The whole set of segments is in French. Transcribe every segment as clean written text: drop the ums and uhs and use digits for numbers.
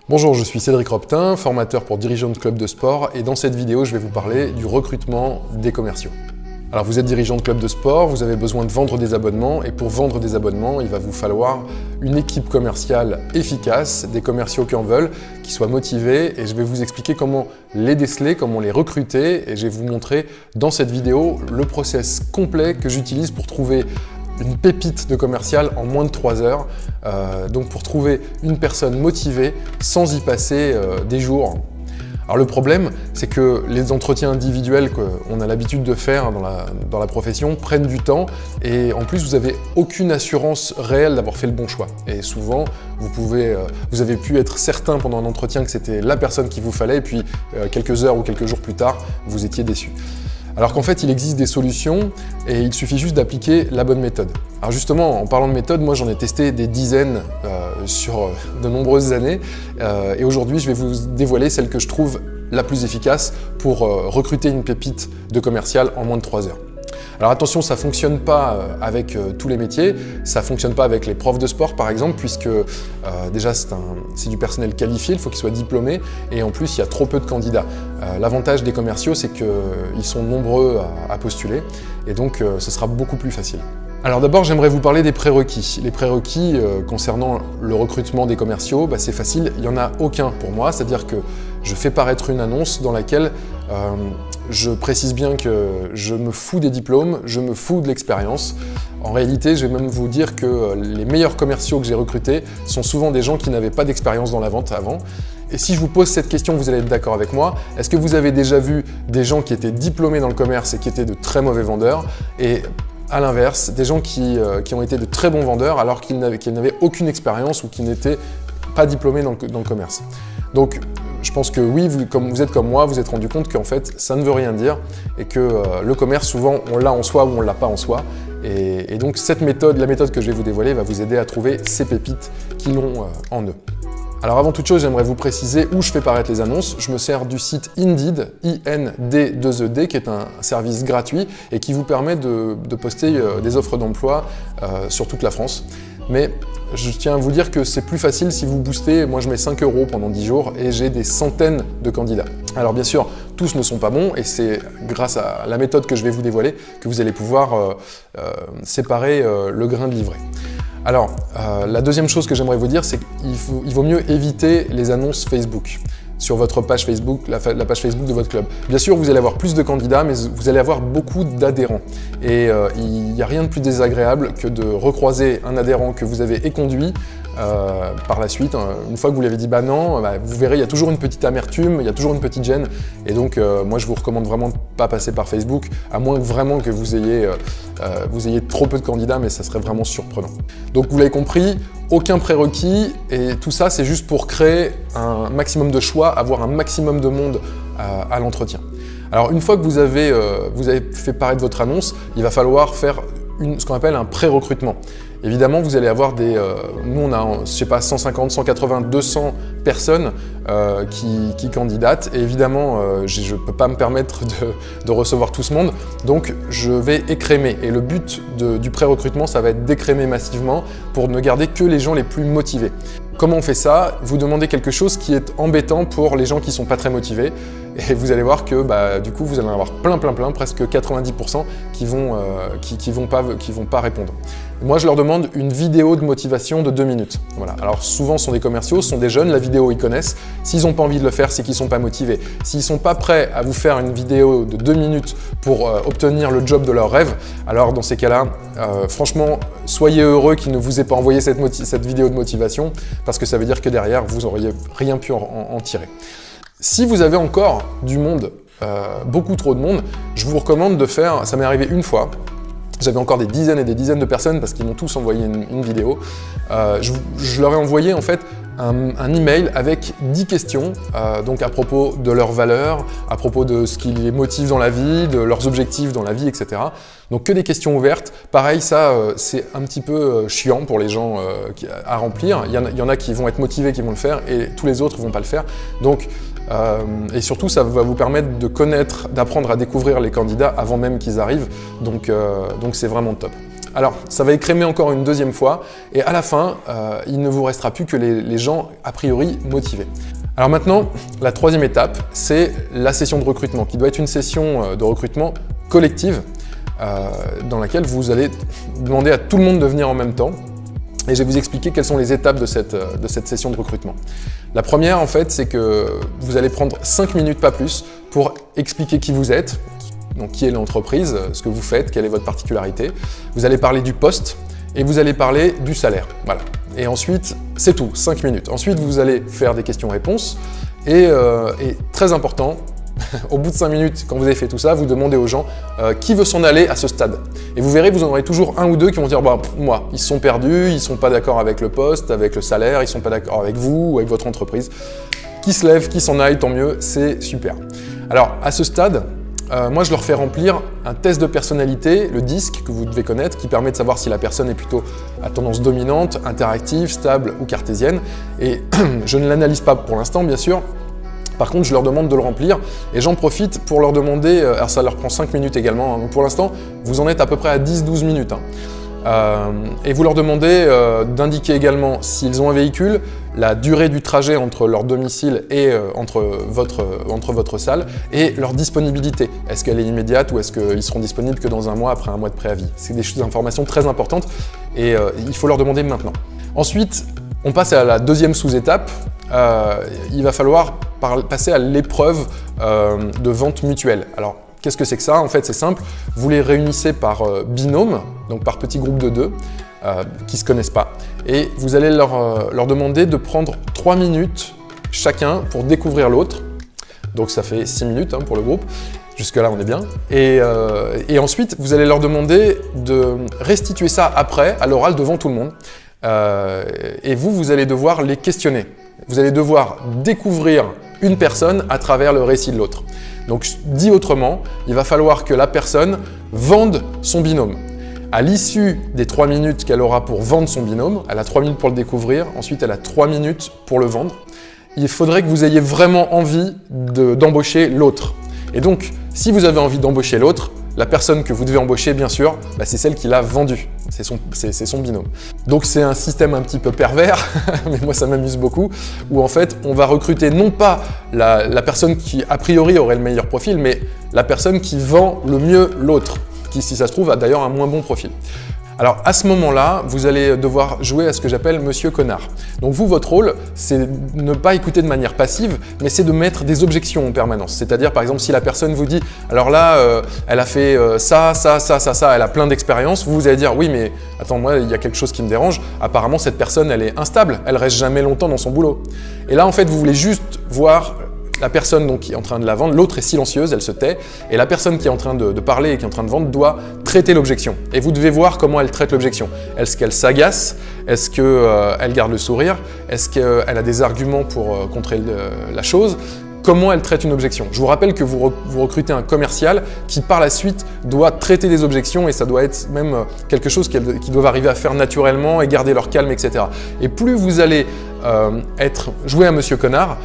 Bonjour, je suis Cédric Roptin, formateur pour dirigeants de clubs de sport et dans cette vidéo, je vais vous parler du recrutement des commerciaux. Alors vous êtes dirigeant de club de sport, vous avez besoin de vendre des abonnements et pour vendre des abonnements, il va vous falloir une équipe commerciale efficace, des commerciaux qui en veulent, qui soient motivés et je vais vous expliquer comment les déceler, comment les recruter et je vais vous montrer dans cette vidéo le process complet que j'utilise pour trouver une pépite de commercial en moins de 3 heures, donc pour trouver une personne motivée sans y passer des jours. Alors le problème, c'est que les entretiens individuels qu'on a l'habitude de faire dans la profession prennent du temps et en plus vous n'avez aucune assurance réelle d'avoir fait le bon choix. Et souvent, vous avez pu être certain pendant un entretien que c'était la personne qu'il vous fallait et puis quelques heures ou quelques jours plus tard, vous étiez déçu. Alors qu'en fait, il existe des solutions et il suffit juste d'appliquer la bonne méthode. Alors justement, en parlant de méthode, moi j'en ai testé des dizaines sur de nombreuses années et aujourd'hui, je vais vous dévoiler celle que je trouve la plus efficace pour recruter une pépite de commercial en moins de 3 heures. Alors attention, ça ne fonctionne pas avec tous les métiers, ça ne fonctionne pas avec les profs de sport par exemple, puisque déjà c'est du personnel qualifié, il faut qu'il soit diplômé, et en plus il y a trop peu de candidats. L'avantage des commerciaux, c'est qu'ils sont nombreux à postuler, et donc ce sera beaucoup plus facile. Alors d'abord, j'aimerais vous parler des prérequis. Les prérequis concernant le recrutement des commerciaux, c'est facile, il n'y en a aucun pour moi, c'est-à-dire que je fais paraître une annonce dans laquelle je précise bien que je me fous des diplômes, je me fous de l'expérience. En réalité, je vais même vous dire que les meilleurs commerciaux que j'ai recrutés sont souvent des gens qui n'avaient pas d'expérience dans la vente avant. Et si je vous pose cette question, vous allez être d'accord avec moi. Est-ce que vous avez déjà vu des gens qui étaient diplômés dans le commerce et qui étaient de très mauvais vendeurs et à l'inverse, des gens qui ont été de très bons vendeurs alors qu'ils n'avaient aucune expérience ou qui n'étaient pas diplômés dans le commerce. Donc, je pense que oui, comme vous êtes comme moi, vous êtes rendu compte qu'en fait, ça ne veut rien dire et que le commerce, souvent, on l'a en soi ou on ne l'a pas en soi. Et donc, cette méthode, la méthode que je vais vous dévoiler, va vous aider à trouver ces pépites qui l'ont en eux. Alors avant toute chose, j'aimerais vous préciser où je fais paraître les annonces. Je me sers du site Indeed, IND2ED, qui est un service gratuit et qui vous permet de poster des offres d'emploi sur toute la France. Mais je tiens à vous dire que c'est plus facile si vous boostez. Moi, je mets 5 € pendant 10 jours et j'ai des centaines de candidats. Alors bien sûr, tous ne sont pas bons et c'est grâce à la méthode que je vais vous dévoiler que vous allez pouvoir séparer le grain de l'ivraie. Alors, la deuxième chose que j'aimerais vous dire, c'est qu'il vaut mieux éviter les annonces Facebook sur votre page Facebook, la page Facebook de votre club. Bien sûr, vous allez avoir plus de candidats, mais vous allez avoir beaucoup d'adhérents. Et il n'y a rien de plus désagréable que de recroiser un adhérent que vous avez éconduit par la suite. Une fois que vous lui avez dit bah non, vous verrez, il y a toujours une petite amertume, il y a toujours une petite gêne. Et donc, moi, je vous recommande vraiment de ne pas passer par Facebook, à moins vraiment que vous ayez trop peu de candidats, mais ça serait vraiment surprenant. Donc, vous l'avez compris, aucun prérequis et tout ça, c'est juste pour créer un maximum de choix, avoir un maximum de monde à l'entretien. Alors, une fois que vous avez fait paraître votre annonce, il va falloir faire ce qu'on appelle un pré-recrutement. Évidemment, vous allez avoir nous, on a, je sais pas, 150, 180, 200 personnes qui candidatent. Et évidemment, je ne peux pas me permettre de recevoir tout ce monde. Donc, je vais écrémer. Et le but du pré-recrutement, ça va être d'écrémer massivement pour ne garder que les gens les plus motivés. Comment on fait ça? Vous demandez quelque chose qui est embêtant pour les gens qui ne sont pas très motivés. Et vous allez voir que du coup, vous allez en avoir plein, presque 90% qui vont pas répondre. Moi, je leur demande une vidéo de motivation de 2 minutes. Voilà. Alors souvent, ce sont des commerciaux, ce sont des jeunes, la vidéo, ils connaissent. S'ils n'ont pas envie de le faire, c'est qu'ils ne sont pas motivés. S'ils ne sont pas prêts à vous faire une vidéo de 2 minutes pour obtenir le job de leur rêve, alors dans ces cas-là, franchement, soyez heureux qu'ils ne vous aient pas envoyé cette vidéo de motivation parce que ça veut dire que derrière, vous n'auriez rien pu en tirer. Si vous avez encore du monde, beaucoup trop de monde, je vous recommande de faire, ça m'est arrivé une fois, j'avais encore des dizaines et des dizaines de personnes parce qu'ils m'ont tous envoyé une vidéo. Je leur ai envoyé en fait un email avec 10 questions donc à propos de leurs valeurs, à propos de ce qui les motive dans la vie, de leurs objectifs dans la vie, etc. Donc que des questions ouvertes. Pareil, ça c'est un petit peu chiant pour les gens à remplir. Il y en a qui vont être motivés, qui vont le faire et tous les autres ne vont pas le faire. Donc, et surtout, ça va vous permettre de connaître, d'apprendre à découvrir les candidats avant même qu'ils arrivent. Donc c'est vraiment top. Alors, ça va écrémer encore une deuxième fois, et à la fin, il ne vous restera plus que les gens a priori motivés. Alors maintenant, la troisième étape, c'est la session de recrutement, qui doit être une session de recrutement collective, dans laquelle vous allez demander à tout le monde de venir en même temps. Et je vais vous expliquer quelles sont les étapes de cette session de recrutement. La première, en fait, c'est que vous allez prendre 5 minutes, pas plus, pour expliquer qui vous êtes, donc qui est l'entreprise, ce que vous faites, quelle est votre particularité. Vous allez parler du poste et vous allez parler du salaire. Voilà. Et ensuite, c'est tout, 5 minutes. Ensuite, vous allez faire des questions-réponses et très important, au bout de 5 minutes, quand vous avez fait tout ça, vous demandez aux gens qui veut s'en aller à ce stade. Et vous verrez, vous en aurez toujours un ou deux qui vont dire bah, moi, ils se sont perdus, ils ne sont pas d'accord avec le poste, avec le salaire, ils ne sont pas d'accord avec vous ou avec votre entreprise. Qui se lève, qui s'en aille, tant mieux, c'est super. Alors, à ce stade, moi, je leur fais remplir un test de personnalité, le DISC, que vous devez connaître, qui permet de savoir si la personne est plutôt à tendance dominante, interactive, stable ou cartésienne. Et je ne l'analyse pas pour l'instant, bien sûr. Par contre, je leur demande de le remplir et j'en profite pour leur demander, alors ça leur prend 5 minutes également, donc pour l'instant, vous en êtes à peu près à 10-12 minutes. Et vous leur demandez d'indiquer également s'ils ont un véhicule, la durée du trajet entre leur domicile et entre votre salle et leur disponibilité. Est-ce qu'elle est immédiate ou est-ce qu'ils seront disponibles que dans un mois après un mois de préavis? C'est des informations très importantes et il faut leur demander maintenant. Ensuite, on passe à la deuxième sous-étape. Il va falloir passer à l'épreuve de vente mutuelle. Alors, qu'est-ce que c'est que ça? En fait, c'est simple. Vous les réunissez par binôme, donc par petits groupes de 2 qui ne se connaissent pas. Et vous allez leur demander de prendre 3 minutes chacun pour découvrir l'autre. Donc, ça fait 6 minutes pour le groupe. Jusque-là, on est bien. Et ensuite, vous allez leur demander de restituer ça après, à l'oral, devant tout le monde. Et vous allez devoir les questionner. Vous allez devoir découvrir une personne à travers le récit de l'autre. Donc, dit autrement, il va falloir que la personne vende son binôme. À l'issue des 3 minutes qu'elle aura pour vendre son binôme, elle a 3 minutes pour le découvrir, ensuite elle a 3 minutes pour le vendre. Il faudrait que vous ayez vraiment envie d'embaucher l'autre. Et donc, si vous avez envie d'embaucher l'autre, la personne que vous devez embaucher, bien sûr, c'est celle qui l'a vendu. C'est son binôme. Donc c'est un système un petit peu pervers, mais moi ça m'amuse beaucoup, où en fait on va recruter non pas la personne qui a priori aurait le meilleur profil, mais la personne qui vend le mieux l'autre, qui si ça se trouve a d'ailleurs un moins bon profil. Alors à ce moment-là, vous allez devoir jouer à ce que j'appelle Monsieur Connard. Donc vous, votre rôle, c'est ne pas écouter de manière passive, mais c'est de mettre des objections en permanence. C'est-à-dire par exemple si la personne vous dit « alors là, elle a fait ça, elle a plein d'expériences », vous allez dire « oui mais attends, moi il y a quelque chose qui me dérange, apparemment cette personne elle est instable, elle reste jamais longtemps dans son boulot ». Et là en fait vous voulez juste voir la personne donc, qui est en train de la vendre, l'autre est silencieuse, elle se tait, et la personne qui est en train de parler et qui est en train de vendre doit traiter l'objection. Et vous devez voir comment elle traite l'objection. Est-ce qu'elle s'agace? Est-ce qu'elle garde le sourire? Est-ce qu'elle a des arguments pour contrer la chose? Comment elle traite une objection? Je vous rappelle que vous recrutez un commercial qui par la suite doit traiter des objections et ça doit être même quelque chose qu'ils doivent arriver à faire naturellement et garder leur calme, etc. Et plus vous allez jouer à Monsieur Connard,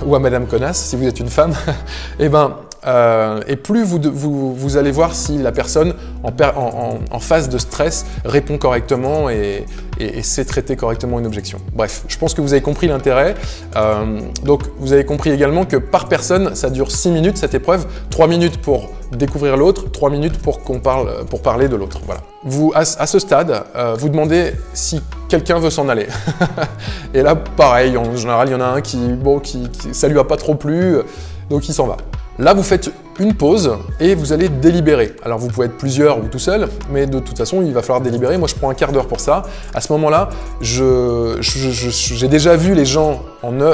ou à Madame Connasse, si vous êtes une femme, et plus vous allez voir si la personne en phase de stress répond correctement et sait traiter correctement une objection. Bref, je pense que vous avez compris l'intérêt. Donc vous avez compris également que par personne, ça dure 6 minutes cette épreuve, 3 minutes pour découvrir l'autre, 3 minutes pour parler de l'autre. Voilà. À ce stade, vous demandez si quelqu'un veut s'en aller. Et là, pareil, en général, il y en a un qui ça lui a pas trop plu, donc il s'en va. Là, vous faites une pause et vous allez délibérer. Alors, vous pouvez être plusieurs ou tout seul, mais de toute façon, il va falloir délibérer. Moi, je prends un quart d'heure pour ça. À ce moment-là, j'ai déjà vu les gens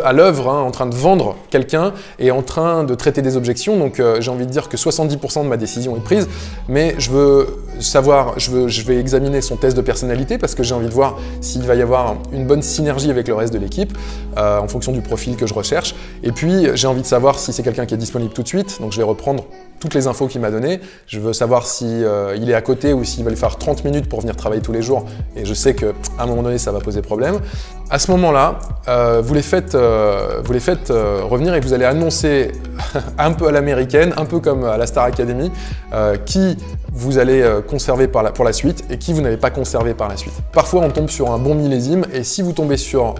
à l'œuvre, en train de vendre quelqu'un et en train de traiter des objections. Donc, j'ai envie de dire que 70% de ma décision est prise, mais je veux savoir, je vais examiner son test de personnalité parce que j'ai envie de voir s'il va y avoir une bonne synergie avec le reste de l'équipe en fonction du profil que je recherche. Et puis, j'ai envie de savoir si c'est quelqu'un qui est disponible tout de suite. Donc, je vais reprendre toutes les infos qu'il m'a données. Je veux savoir si il est à côté ou s'il va lui faire 30 minutes pour venir travailler tous les jours. Et je sais qu'à un moment donné, ça va poser problème. À ce moment-là, vous les faites revenir et vous allez annoncer un peu à l'américaine, un peu comme à la Star Academy, qui vous allez conserver pour la suite et qui vous n'avez pas conservé par la suite. Parfois, on tombe sur un bon millésime et si vous tombez sur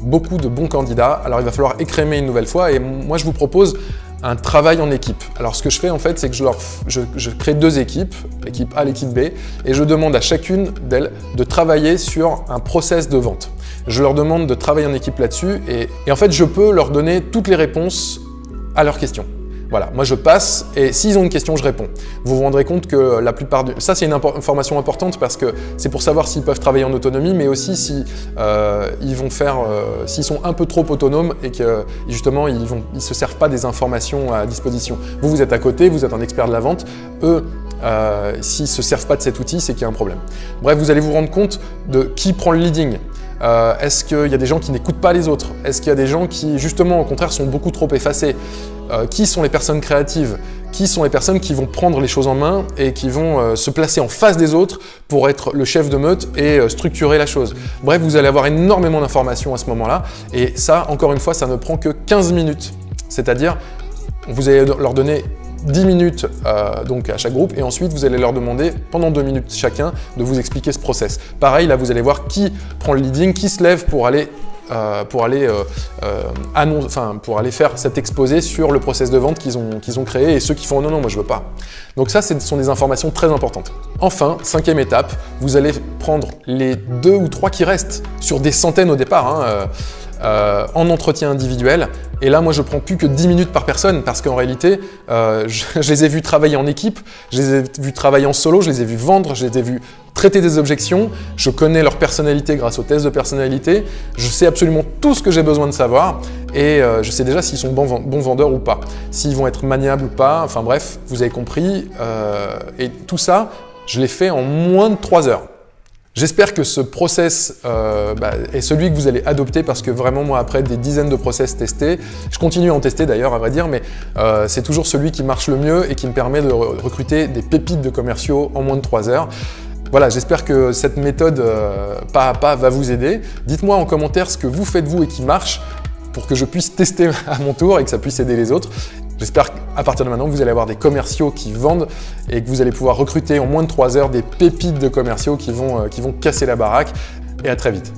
beaucoup de bons candidats, alors il va falloir écrémer une nouvelle fois et moi, je vous propose un travail en équipe. Alors ce que je fais en fait, c'est que je crée 2 équipes, l'équipe A, l'équipe B, et je demande à chacune d'elles de travailler sur un process de vente. Je leur demande de travailler en équipe là-dessus et en fait, je peux leur donner toutes les réponses à leurs questions. Voilà, moi je passe et s'ils ont une question, je réponds. Vous vous rendrez compte que la plupart ça c'est une information importante parce que c'est pour savoir s'ils peuvent travailler en autonomie, mais aussi si s'ils sont un peu trop autonomes et que justement ils se servent pas des informations à disposition. Vous êtes à côté, vous êtes un expert de la vente, eux s'ils se servent pas de cet outil, c'est qu'il y a un problème. Bref, vous allez vous rendre compte de qui prend le leading. Est-ce qu'il y a des gens qui n'écoutent pas les autres? Est-ce qu'il y a des gens qui, justement, au contraire, sont beaucoup trop effacés? Qui sont les personnes créatives? Qui sont les personnes qui vont prendre les choses en main et qui vont se placer en face des autres pour être le chef de meute et structurer la chose? Bref, vous allez avoir énormément d'informations à ce moment-là et ça, encore une fois, ça ne prend que 15 minutes. C'est-à-dire, vous allez leur donner 10 minutes donc à chaque groupe et ensuite vous allez leur demander pendant 2 minutes chacun de vous expliquer ce process. Pareil, là vous allez voir qui prend le leading, qui se lève pour aller faire cet exposé sur le process de vente qu'ils ont créé et ceux qui font non, moi je veux pas. Donc ça, ce sont des informations très importantes. Enfin, 5e étape, vous allez prendre les 2 ou 3 qui restent sur des centaines au départ, en entretien individuel. Et là, moi, je prends plus que 10 minutes par personne parce qu'en réalité, je les ai vus travailler en équipe, je les ai vus travailler en solo, je les ai vus vendre, je les ai vus traiter des objections, je connais leur personnalité grâce aux tests de personnalité, je sais absolument tout ce que j'ai besoin de savoir et je sais déjà s'ils sont bons vendeurs ou pas, s'ils vont être maniables ou pas, enfin bref, vous avez compris. Et tout ça, je l'ai fait en moins de 3 heures. J'espère que ce process est celui que vous allez adopter parce que vraiment, moi, après des dizaines de process testés, je continue à en tester d'ailleurs, à vrai dire, mais c'est toujours celui qui marche le mieux et qui me permet de recruter des pépites de commerciaux en moins de 3 heures. Voilà, j'espère que cette méthode pas à pas va vous aider. Dites-moi en commentaire ce que vous faites vous et qui marche pour que je puisse tester à mon tour et que ça puisse aider les autres. J'espère qu'à partir de maintenant, vous allez avoir des commerciaux qui vendent et que vous allez pouvoir recruter en moins de 3 heures des pépites de commerciaux qui vont casser la baraque. Et à très vite.